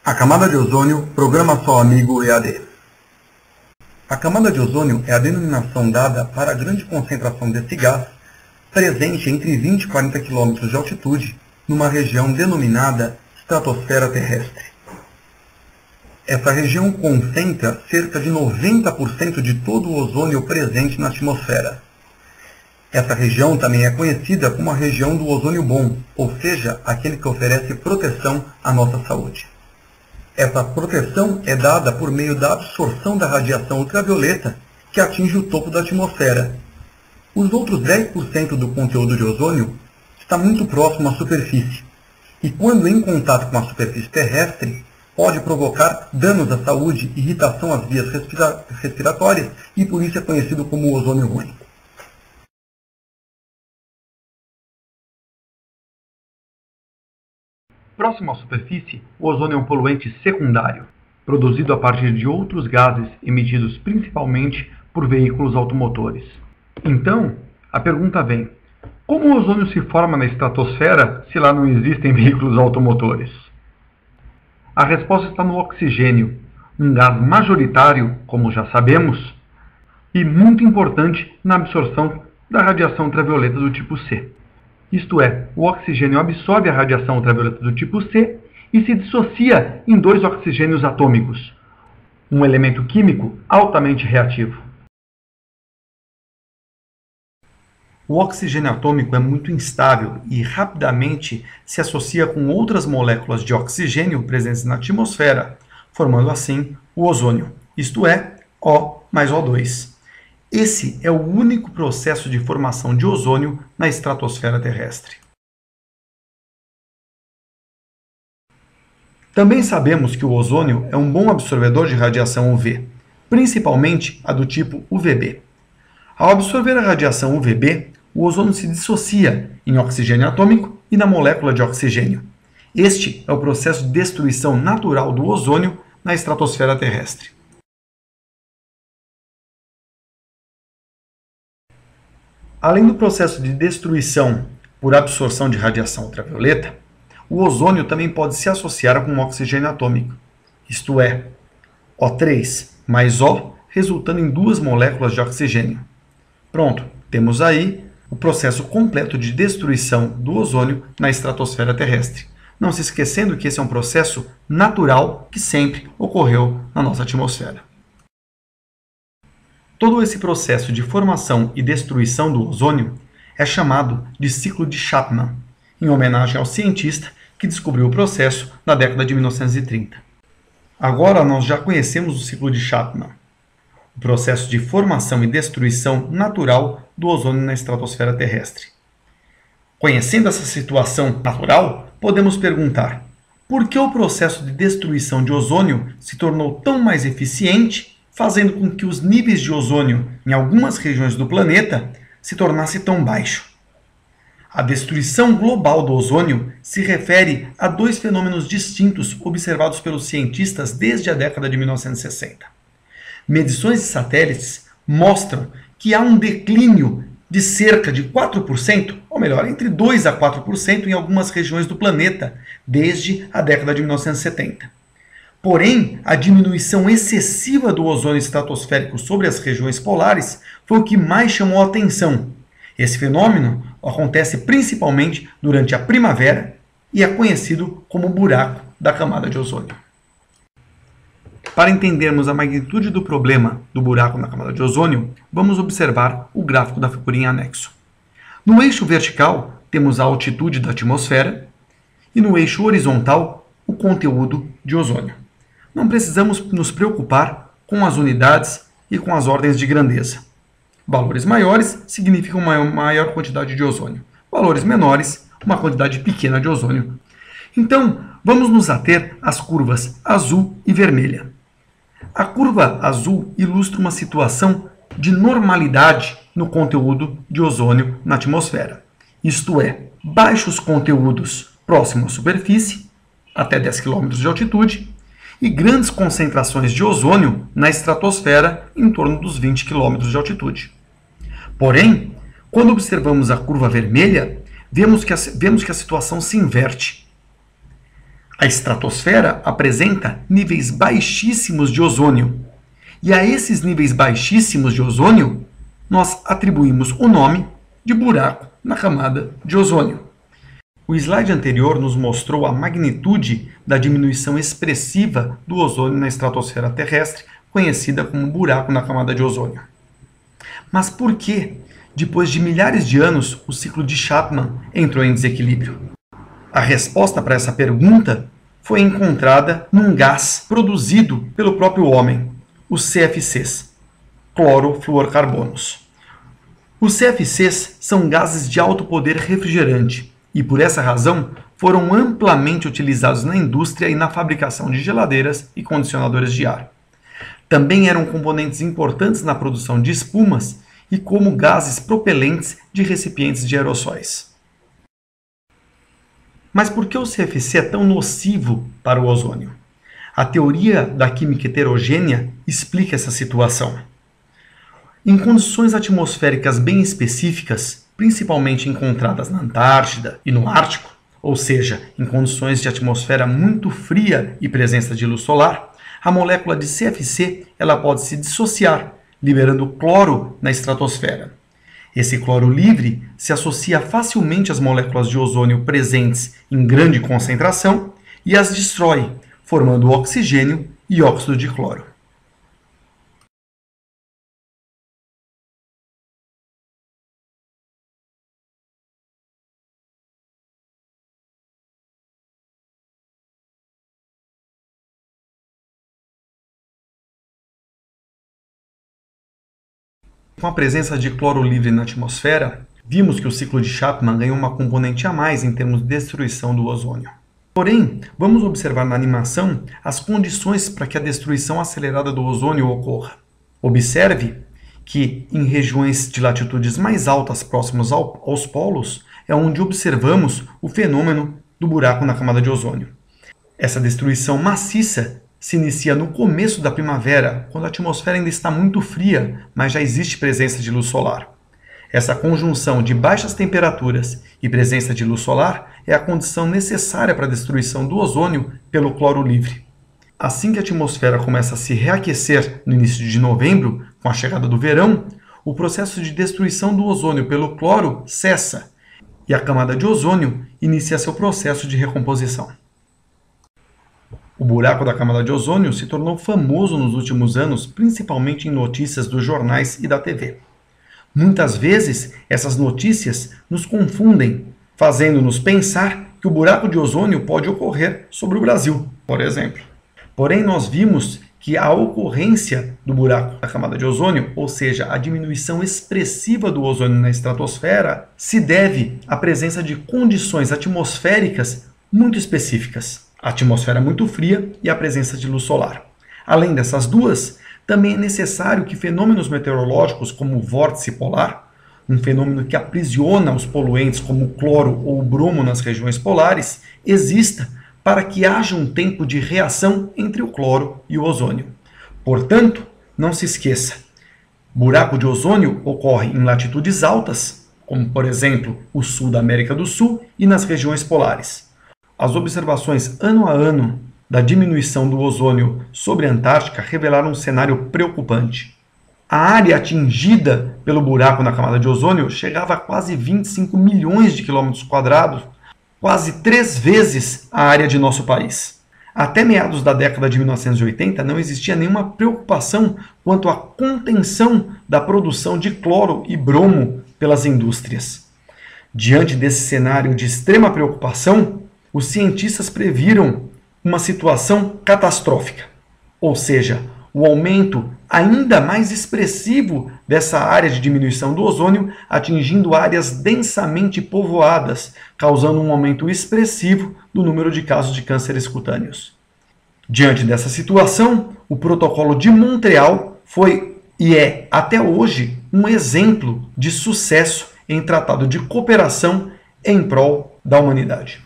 A camada de ozônio, programa Sol Amigo EAD. A camada de ozônio é a denominação dada para a grande concentração desse gás, presente entre 20 e 40 km de altitude, numa região denominada estratosfera terrestre. Essa região concentra cerca de 90% de todo o ozônio presente na atmosfera. Essa região também é conhecida como a região do ozônio bom, ou seja, aquele que oferece proteção à nossa saúde. Essa proteção é dada por meio da absorção da radiação ultravioleta que atinge o topo da atmosfera. Os outros 10% do conteúdo de ozônio está muito próximo à superfície e, quando em contato com a superfície terrestre, pode provocar danos à saúde, irritação às vias respiratórias e por isso é conhecido como ozônio ruim. Próximo à superfície, o ozônio é um poluente secundário, produzido a partir de outros gases emitidos principalmente por veículos automotores. Então, a pergunta vem: como o ozônio se forma na estratosfera se lá não existem veículos automotores? A resposta está no oxigênio, um gás majoritário, como já sabemos, e muito importante na absorção da radiação ultravioleta do tipo C. Isto é, o oxigênio absorve a radiação ultravioleta do tipo C e se dissocia em 2 oxigênios atômicos, um elemento químico altamente reativo. O oxigênio atômico é muito instável e rapidamente se associa com outras moléculas de oxigênio presentes na atmosfera, formando assim o ozônio, isto é, O mais O2. Esse é o único processo de formação de ozônio na estratosfera terrestre. Também sabemos que o ozônio é um bom absorvedor de radiação UV, principalmente a do tipo UVB. Ao absorver a radiação UVB, o ozônio se dissocia em oxigênio atômico e na molécula de oxigênio. Este é o processo de destruição natural do ozônio na estratosfera terrestre. Além do processo de destruição por absorção de radiação ultravioleta, o ozônio também pode se associar com o oxigênio atômico, isto é, O3 mais O, resultando em 2 moléculas de oxigênio. Pronto, temos aí o processo completo de destruição do ozônio na estratosfera terrestre. Não se esquecendo que esse é um processo natural que sempre ocorreu na nossa atmosfera. Todo esse processo de formação e destruição do ozônio é chamado de ciclo de Chapman, em homenagem ao cientista que descobriu o processo na década de 1930. Agora nós já conhecemos o ciclo de Chapman, o processo de formação e destruição natural do ozônio na estratosfera terrestre. Conhecendo essa situação natural, podemos perguntar: por que o processo de destruição de ozônio se tornou tão mais eficiente, fazendo com que os níveis de ozônio em algumas regiões do planeta se tornasse tão baixo? A destruição global do ozônio se refere a 2 fenômenos distintos observados pelos cientistas desde a década de 1960. Medições de satélites mostram que há um declínio de cerca de 4%, ou melhor, entre 2 a 4% em algumas regiões do planeta desde a década de 1970. Porém, a diminuição excessiva do ozônio estratosférico sobre as regiões polares foi o que mais chamou a atenção. Esse fenômeno acontece principalmente durante a primavera e é conhecido como buraco da camada de ozônio. Para entendermos a magnitude do problema do buraco na camada de ozônio, vamos observar o gráfico da figura em anexo. No eixo vertical, temos a altitude da atmosfera e no eixo horizontal, o conteúdo de ozônio. Não precisamos nos preocupar com as unidades e com as ordens de grandeza. Valores maiores significam uma maior quantidade de ozônio. Valores menores, uma quantidade pequena de ozônio. Então, vamos nos ater às curvas azul e vermelha. A curva azul ilustra uma situação de normalidade no conteúdo de ozônio na atmosfera. Isto é, baixos conteúdos próximo à superfície, até 10 km de altitude, e grandes concentrações de ozônio na estratosfera em torno dos 20 km de altitude. Porém, quando observamos a curva vermelha, vemos que a situação se inverte. A estratosfera apresenta níveis baixíssimos de ozônio, e a esses níveis baixíssimos de ozônio, nós atribuímos o nome de buraco na camada de ozônio. O slide anterior nos mostrou a magnitude da diminuição expressiva do ozônio na estratosfera terrestre, conhecida como buraco na camada de ozônio. Mas por que, depois de milhares de anos, o ciclo de Chapman entrou em desequilíbrio? A resposta para essa pergunta foi encontrada num gás produzido pelo próprio homem, os CFCs, clorofluorcarbonos. Os CFCs são gases de alto poder refrigerante e, por essa razão, foram amplamente utilizados na indústria e na fabricação de geladeiras e condicionadores de ar. Também eram componentes importantes na produção de espumas e como gases propelentes de recipientes de aerossóis. Mas por que o CFC é tão nocivo para o ozônio? A teoria da química heterogênea explica essa situação. Em condições atmosféricas bem específicas, principalmente encontradas na Antártida e no Ártico, ou seja, em condições de atmosfera muito fria e presença de luz solar, a molécula de CFC ela pode se dissociar, liberando cloro na estratosfera. Esse cloro livre se associa facilmente às moléculas de ozônio presentes em grande concentração e as destrói, formando oxigênio e óxido de cloro. Com a presença de cloro livre na atmosfera, vimos que o ciclo de Chapman ganhou uma componente a mais em termos de destruição do ozônio. Porém, vamos observar na animação as condições para que a destruição acelerada do ozônio ocorra. Observe que em regiões de latitudes mais altas próximas aos polos é onde observamos o fenômeno do buraco na camada de ozônio. Essa destruição maciça se inicia no começo da primavera, quando a atmosfera ainda está muito fria, mas já existe presença de luz solar. Essa conjunção de baixas temperaturas e presença de luz solar é a condição necessária para a destruição do ozônio pelo cloro livre. Assim que a atmosfera começa a se reaquecer no início de novembro, com a chegada do verão, o processo de destruição do ozônio pelo cloro cessa e a camada de ozônio inicia seu processo de recomposição. O buraco da camada de ozônio se tornou famoso nos últimos anos, principalmente em notícias dos jornais e da TV. Muitas vezes, essas notícias nos confundem, fazendo-nos pensar que o buraco de ozônio pode ocorrer sobre o Brasil, por exemplo. Porém, nós vimos que a ocorrência do buraco da camada de ozônio, ou seja, a diminuição expressiva do ozônio na estratosfera, se deve à presença de condições atmosféricas muito específicas. A atmosfera muito fria e a presença de luz solar. Além dessas duas, também é necessário que fenômenos meteorológicos como o vórtice polar, um fenômeno que aprisiona os poluentes como o cloro ou o bromo nas regiões polares, exista para que haja um tempo de reação entre o cloro e o ozônio. Portanto, não se esqueça, buraco de ozônio ocorre em latitudes altas, como por exemplo o sul da América do Sul e nas regiões polares. As observações ano a ano da diminuição do ozônio sobre a Antártica revelaram um cenário preocupante. A área atingida pelo buraco na camada de ozônio chegava a quase 25 milhões de quilômetros quadrados, quase 3 vezes a área de nosso país. Até meados da década de 1980 não existia nenhuma preocupação quanto à contenção da produção de cloro e bromo pelas indústrias. Diante desse cenário de extrema preocupação, os cientistas previram uma situação catastrófica, ou seja, o aumento ainda mais expressivo dessa área de diminuição do ozônio, atingindo áreas densamente povoadas, causando um aumento expressivo do número de casos de cânceres cutâneos. Diante dessa situação, o Protocolo de Montreal foi e é, até hoje, um exemplo de sucesso em tratado de cooperação em prol da humanidade.